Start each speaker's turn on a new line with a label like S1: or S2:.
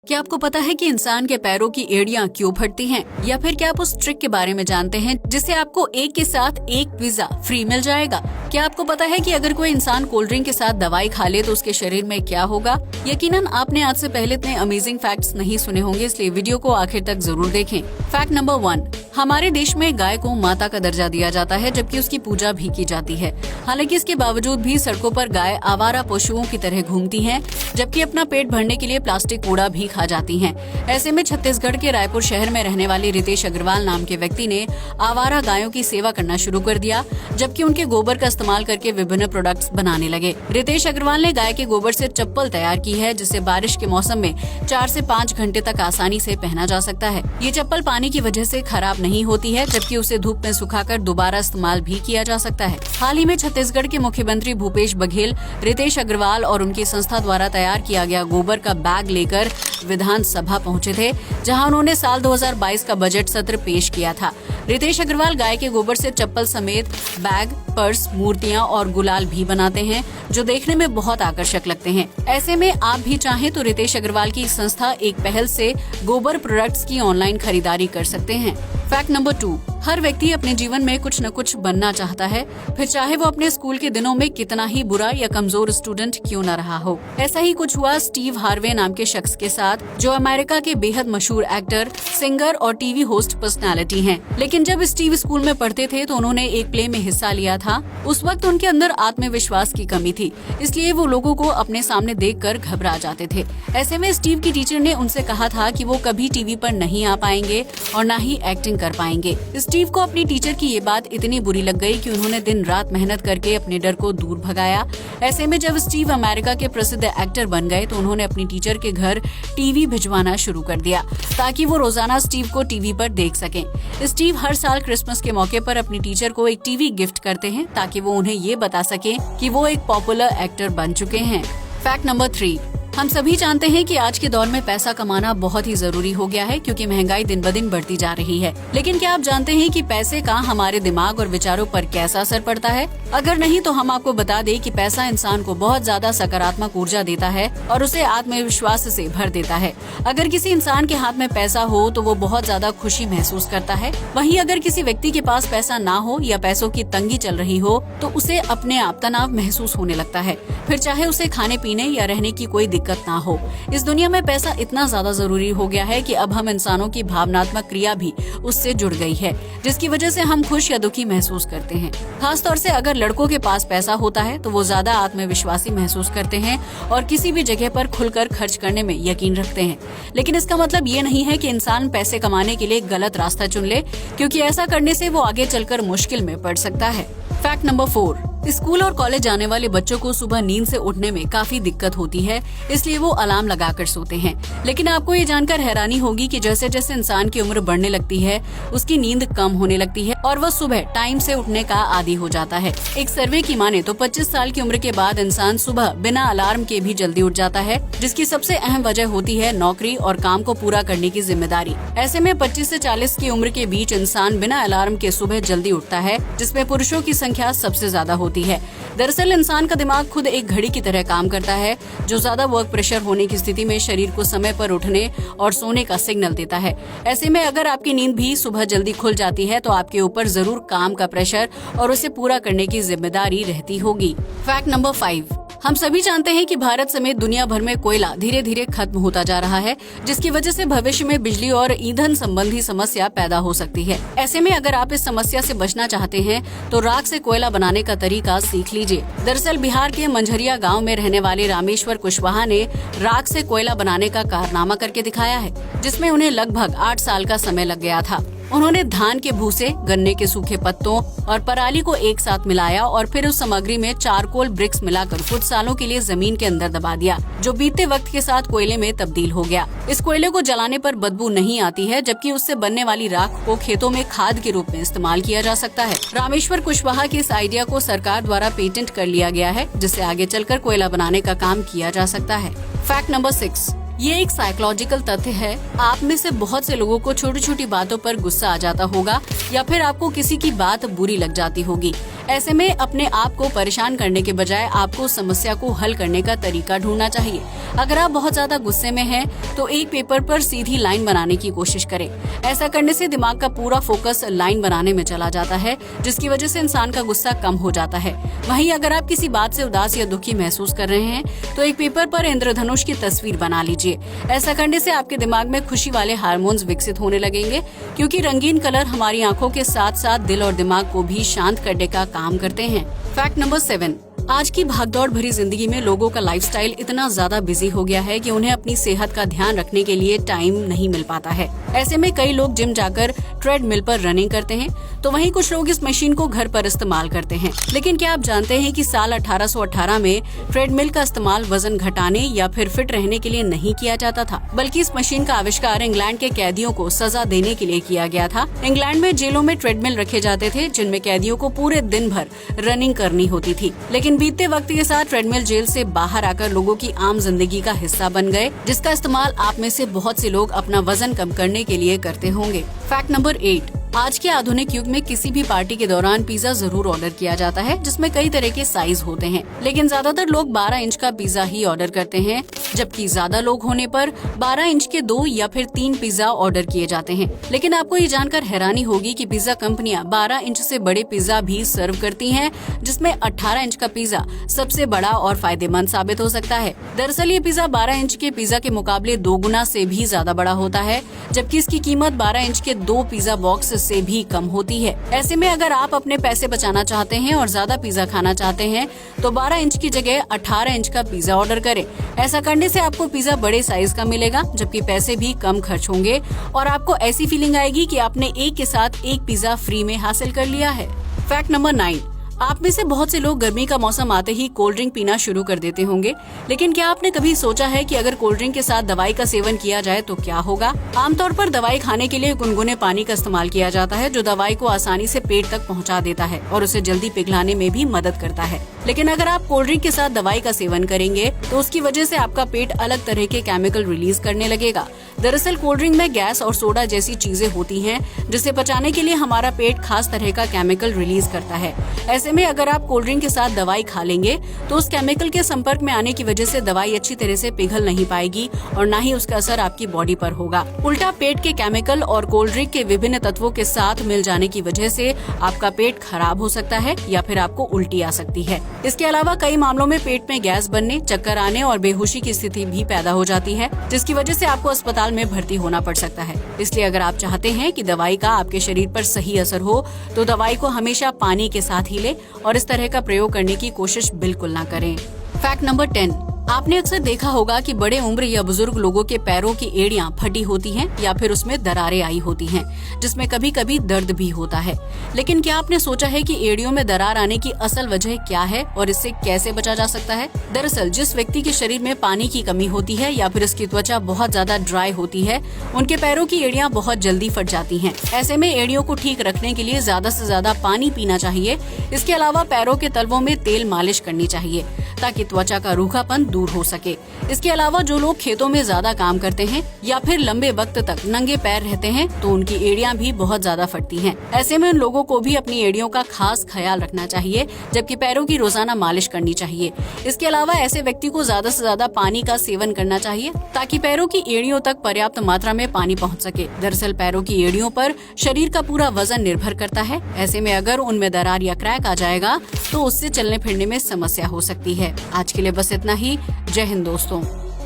S1: क्या आपको पता है कि इंसान के पैरों की एड़ियां क्यों फटती हैं? या फिर क्या आप उस ट्रिक के बारे में जानते हैं जिससे आपको एक के साथ एक पिज्जा फ्री मिल जाएगा? क्या आपको पता है कि अगर कोई इंसान कोल्ड ड्रिंक के साथ दवाई खा ले तो उसके शरीर में क्या होगा? यकीनन आपने आज से पहले इतने अमेजिंग फैक्ट्स नहीं सुने होंगे, इसलिए वीडियो को आखिर तक जरूर देखें। फैक्ट नंबर 1, हमारे देश में गाय को माता का दर्जा दिया जाता है, जबकि उसकी पूजा भी की जाती है। हालांकि इसके बावजूद भी सड़कों पर गाय आवारा पशुओं की तरह घूमती हैं, जबकि अपना पेट भरने के लिए प्लास्टिक कूड़ा भी खा जाती हैं। ऐसे में छत्तीसगढ़ के रायपुर शहर में रहने वाले रितेश अग्रवाल नाम के व्यक्ति ने आवारा गायों की सेवा करना शुरू कर दिया, जबकि उनके गोबर का इस्तेमाल करके विभिन्न प्रोडक्ट्स बनाने लगे। रितेश अग्रवाल ने गाय के गोबर से चप्पल तैयार की है, जिसे बारिश के मौसम में 4 से 5 घंटे तक आसानी से पहना जा सकता है। ये चप्पल पानी की वजह से खराब नहीं होती है, जबकि उसे धूप में सुखाकर दोबारा इस्तेमाल भी किया जा सकता है। हाल ही में छत्तीसगढ़ के मुख्यमंत्री भूपेश बघेल रितेश अग्रवाल और उनकी संस्था द्वारा तैयार किया गया गोबर का बैग लेकर विधानसभा पहुंचे थे, जहां उन्होंने साल 2022 का बजट सत्र पेश किया था। रितेश अग्रवाल गाय के गोबर से चप्पल समेत बैग, पर्स, मूर्तियां और गुलाल भी बनाते हैं, जो देखने में बहुत आकर्षक लगते हैं। ऐसे में आप भी चाहें तो रितेश अग्रवाल की संस्था एक पहल से गोबर प्रोडक्ट्स की ऑनलाइन खरीदारी कर सकते हैं। फैक्ट नंबर 2, हर व्यक्ति अपने जीवन में कुछ न कुछ बनना चाहता है, फिर चाहे वो अपने स्कूल के दिनों में कितना ही बुरा या कमजोर स्टूडेंट क्यों न रहा हो। ऐसा ही कुछ हुआ स्टीव हार्वे नाम के शख्स के साथ, जो अमेरिका के बेहद मशहूर एक्टर, सिंगर और टीवी होस्ट पर्सनालिटी हैं। लेकिन जब स्टीव स्कूल में पढ़ते थे तो उन्होंने एक प्ले में हिस्सा लिया था। उस वक्त उनके अंदर आत्मविश्वास की कमी थी, इसलिए वो लोगों को अपने सामने देखकर घबरा जाते थे। ऐसे में स्टीव की टीचर ने उनसे कहा था कि वो कभी टीवी पर नहीं आ पाएंगे और न ही एक्टिंग कर पाएंगे। स्टीव को अपनी टीचर की ये बात इतनी बुरी लग गई कि उन्होंने दिन रात मेहनत करके अपने डर को दूर भगाया। ऐसे में जब स्टीव अमेरिका के प्रसिद्ध एक्टर बन गए तो उन्होंने अपनी टीचर के घर टीवी भिजवाना शुरू कर दिया, ताकि वो रोजाना स्टीव को टीवी पर देख सकें। स्टीव हर साल क्रिसमस के मौके पर अपनी टीचर को एक टीवी गिफ्ट करते हैं, ताकि वो उन्हें ये बता सके कि वो एक पॉपुलर एक्टर बन चुके हैं। फैक्ट नंबर 3, हम सभी जानते हैं कि आज के दौर में पैसा कमाना बहुत ही जरूरी हो गया है, क्योंकि महंगाई दिन ब दिन बढ़ती जा रही है। लेकिन क्या आप जानते हैं कि पैसे का हमारे दिमाग और विचारों पर कैसा असर पड़ता है? अगर नहीं तो हम आपको बता दें कि पैसा इंसान को बहुत ज्यादा सकारात्मक ऊर्जा देता है और उसे आत्मविश्वास से भर देता है। अगर किसी इंसान के हाथ में पैसा हो तो वो बहुत ज्यादा खुशी महसूस करता है। वहीं अगर किसी व्यक्ति के पास पैसा ना हो या पैसों की तंगी चल रही हो तो उसे अपने आप तनाव महसूस होने लगता है, फिर चाहे उसे खाने पीने या रहने की कोई दिक्कत ना हो। इस दुनिया में पैसा इतना ज्यादा जरूरी हो गया है कि अब हम इंसानों की भावनात्मक क्रिया भी उससे जुड़ गई है, जिसकी वजह से हम खुश या दुखी महसूस करते हैं। खास तौर से अगर लड़कों के पास पैसा होता है तो वो ज्यादा आत्मविश्वासी महसूस करते हैं और किसी भी जगह पर खुलकर खर्च करने में यकीन रखते हैं। लेकिन इसका मतलब ये नहीं है कि इंसान पैसे कमाने के लिए गलत रास्ता चुन ले, क्योंकि ऐसा करने से वो आगे चलकर मुश्किल में पड़ सकता है। फैक्ट नंबर 4, स्कूल और कॉलेज जाने वाले बच्चों को सुबह नींद से उठने में काफी दिक्कत होती है, इसलिए वो अलार्म लगाकर सोते हैं। लेकिन आपको ये जानकर हैरानी होगी कि जैसे जैसे इंसान की उम्र बढ़ने लगती है, उसकी नींद कम होने लगती है और वह सुबह टाइम से उठने का आदी हो जाता है। एक सर्वे की माने तो 25 साल की उम्र के बाद इंसान सुबह बिना अलार्म के भी जल्दी उठ जाता है, जिसकी सबसे अहम वजह होती है नौकरी और काम को पूरा करने की जिम्मेदारी। ऐसे में 25 से 40 की उम्र के बीच इंसान बिना अलार्म के सुबह जल्दी उठता है, जिसमें पुरुषों की संख्या सबसे ज्यादा होती है। दरअसल इंसान का दिमाग खुद एक घड़ी की तरह काम करता है, जो ज्यादा वर्क प्रेशर होने की स्थिति में शरीर को समय पर उठने और सोने का सिग्नल देता है। ऐसे में अगर आपकी नींद भी सुबह जल्दी खुल जाती है तो आपके ऊपर जरूर काम का प्रेशर और उसे पूरा करने की जिम्मेदारी रहती होगी। फैक्ट नंबर 5, हम सभी जानते हैं कि भारत समेत दुनिया भर में कोयला धीरे धीरे खत्म होता जा रहा है, जिसकी वजह से भविष्य में बिजली और ईंधन संबंधी समस्या पैदा हो सकती है। ऐसे में अगर आप इस समस्या से बचना चाहते हैं तो राख से कोयला बनाने का तरीका सीख लीजिए। दरअसल बिहार के मंझरिया गांव में रहने वाले रामेश्वर कुशवाहा ने राख से कोयला बनाने का कारनामा करके दिखाया है, जिसमें उन्हें लगभग 8 साल का समय लग गया था। उन्होंने धान के भूसे, गन्ने के सूखे पत्तों और पराली को एक साथ मिलाया और फिर उस सामग्री में चारकोल ब्रिक्स मिलाकर कुछ सालों के लिए जमीन के अंदर दबा दिया, जो बीतते वक्त के साथ कोयले में तब्दील हो गया। इस कोयले को जलाने पर बदबू नहीं आती है, जबकि उससे बनने वाली राख को खेतों में खाद के रूप में इस्तेमाल किया जा सकता है। रामेश्वर कुशवाहा के इस आइडिया को सरकार द्वारा पेटेंट कर लिया गया है, जिससे आगे चलकर कोयला बनाने का काम किया जा सकता है। फैक्ट नंबर 6, ये एक साइकोलॉजिकल तथ्य है। आप में से बहुत से लोगों को छोटी छोटी बातों पर गुस्सा आ जाता होगा या फिर आपको किसी की बात बुरी लग जाती होगी। ऐसे में अपने आप को परेशान करने के बजाय आपको समस्या को हल करने का तरीका ढूंढना चाहिए। अगर आप बहुत ज्यादा गुस्से में हैं, तो एक पेपर पर सीधी लाइन बनाने की कोशिश करें। ऐसा करने से दिमाग का पूरा फोकस लाइन बनाने में चला जाता है, जिसकी वजह से इंसान का गुस्सा कम हो जाता है। वहीं अगर आप किसी बात से उदास या दुखी महसूस कर रहे हैं, तो एक पेपर पर इंद्रधनुष की तस्वीर बना लीजिए। ऐसा करने से आपके दिमाग में खुशी वाले हार्मोन्स विकसित होने लगेंगे, क्योंकि रंगीन कलर हमारी आंखों के साथ साथ दिल और दिमाग को भी शांत करने का काम करते हैं। फैक्ट नंबर 7, आज की भागदौड़ भरी जिंदगी में लोगों का लाइफस्टाइल इतना ज्यादा बिजी हो गया है कि उन्हें अपनी सेहत का ध्यान रखने के लिए टाइम नहीं मिल पाता है। ऐसे में कई लोग जिम जाकर ट्रेडमिल पर रनिंग करते हैं, तो वहीं कुछ लोग इस मशीन को घर पर इस्तेमाल करते हैं। लेकिन क्या आप जानते हैं कि साल 1818 में ट्रेडमिल का इस्तेमाल वजन घटाने या फिर फिट रहने के लिए नहीं किया जाता था, बल्कि इस मशीन का आविष्कार इंग्लैंड के कैदियों को सजा देने के लिए किया गया था। इंग्लैंड में जेलों में ट्रेडमिल रखे जाते थे, जिनमें कैदियों को पूरे दिन भर रनिंग करनी होती थी। लेकिन बीतते वक्त के साथ ट्रेडमिल जेल से बाहर आकर लोगों की आम जिंदगी का हिस्सा बन गए, जिसका इस्तेमाल आप में से बहुत से लोग अपना वजन कम करने के लिए करते होंगे। फैक्ट नंबर 8, आज के आधुनिक युग में किसी भी पार्टी के दौरान पिज्जा जरूर ऑर्डर किया जाता है, जिसमें कई तरह के साइज होते हैं। लेकिन ज्यादातर लोग 12 इंच का पिज्जा ही ऑर्डर करते हैं, जबकि ज्यादा लोग होने पर 12 इंच के 2 या फिर 3 पिज्जा ऑर्डर किए जाते हैं। लेकिन आपको ये जानकर हैरानी होगी कि पिज्जा कंपनियां 12 इंच से बड़े पिज्जा भी सर्व करती हैं, जिसमें 18 इंच का पिज्जा सबसे बड़ा और फायदेमंद साबित हो सकता है। दरअसल ये पिज्जा 12 इंच के पिज्जा के मुकाबले 2 गुना से भी ज्यादा बड़ा होता है, जबकि इसकी कीमत 12 इंच के 2 पिज्जा बॉक्स से भी कम होती है। ऐसे में अगर आप अपने पैसे बचाना चाहते हैं और ज्यादा पिज्जा खाना चाहते हैं, तो 12 इंच की जगह 18 इंच का पिज्जा ऑर्डर करें। ऐसा करने से आपको पिज्जा बड़े साइज का मिलेगा, जबकि पैसे भी कम खर्च होंगे और आपको ऐसी फीलिंग आएगी कि आपने एक के साथ एक पिज्जा फ्री में हासिल कर लिया है। फैक्ट नंबर 9, आप में से बहुत से लोग गर्मी का मौसम आते ही कोल्ड ड्रिंक पीना शुरू कर देते होंगे। लेकिन क्या आपने कभी सोचा है कि अगर कोल्ड ड्रिंक के साथ दवाई का सेवन किया जाए तो क्या होगा? आमतौर पर दवाई खाने के लिए गुनगुने पानी का इस्तेमाल किया जाता है, जो दवाई को आसानी से पेट तक पहुंचा देता है और उसे जल्दी पिघलाने में भी मदद करता है। लेकिन अगर आप कोल्ड ड्रिंक के साथ दवाई का सेवन करेंगे, तो उसकी वजह से आपका पेट अलग तरह के केमिकल रिलीज करने लगेगा। दरअसल कोल्ड ड्रिंक में गैस और सोडा जैसी चीजें होती हैं, जिसे पचाने के लिए हमारा पेट खास तरह का केमिकल रिलीज करता है। ऐसे में अगर आप कोल्ड ड्रिंक के साथ दवाई खा लेंगे, तो उस केमिकल के संपर्क में आने की वजह से दवाई अच्छी तरह से पिघल नहीं पाएगी और न ही उसका असर आपकी बॉडी पर होगा। उल्टा पेट के केमिकल और कोल्ड ड्रिंक के विभिन्न तत्वों के साथ मिल जाने की वजह से आपका पेट खराब हो सकता है या फिर आपको उल्टी आ सकती है। इसके अलावा कई मामलों में पेट में गैस बनने, चक्कर आने और बेहोशी की स्थिति भी पैदा हो जाती है, जिसकी वजह से आपको अस्पताल में भर्ती होना पड़ सकता है। इसलिए अगर आप चाहते हैं कि दवाई का आपके शरीर पर सही असर हो, तो दवाई को हमेशा पानी के साथ ही लें और इस तरह का प्रयोग करने की कोशिश बिल्कुल ना करें। फैक्ट नंबर 10, आपने अक्सर देखा होगा कि बड़े उम्र या बुजुर्ग लोगों के पैरों की एड़ियां फटी होती हैं या फिर उसमें दरारें आई होती हैं, जिसमें कभी कभी दर्द भी होता है। लेकिन क्या आपने सोचा है कि एड़ियों में दरार आने की असल वजह क्या है और इससे कैसे बचा जा सकता है? दरअसल जिस व्यक्ति के शरीर में पानी की कमी होती है या फिर उसकी त्वचा बहुत ज्यादा ड्राई होती है, उनके पैरों की एड़ियां बहुत जल्दी फट जाती हैं। ऐसे में एड़ियों को ठीक रखने के लिए ज्यादा से ज्यादा पानी पीना चाहिए। इसके अलावा पैरों के तलवों में तेल मालिश करनी चाहिए, ताकि त्वचा का रूखापन दूर हो सके। इसके अलावा जो लोग खेतों में ज्यादा काम करते हैं या फिर लंबे वक्त तक नंगे पैर रहते हैं, तो उनकी एड़ियां भी बहुत ज्यादा फटती हैं। ऐसे में उन लोगों को भी अपनी एड़ियों का खास ख्याल रखना चाहिए, जबकि पैरों की रोजाना मालिश करनी चाहिए। इसके अलावा ऐसे व्यक्ति को ज्यादा से ज्यादा पानी का सेवन करना चाहिए, ताकि पैरों की एड़ियों तक पर्याप्त मात्रा में पानी पहुंच सके। दरअसल पैरों की एड़ियों पर शरीर का पूरा वजन निर्भर करता है। ऐसे में अगर उनमें दरार या क्रैक आ जाएगा, तो उससे चलने फिरने में समस्या हो सकती है। आज के लिए बस इतना ही। जय हिंद दोस्तों।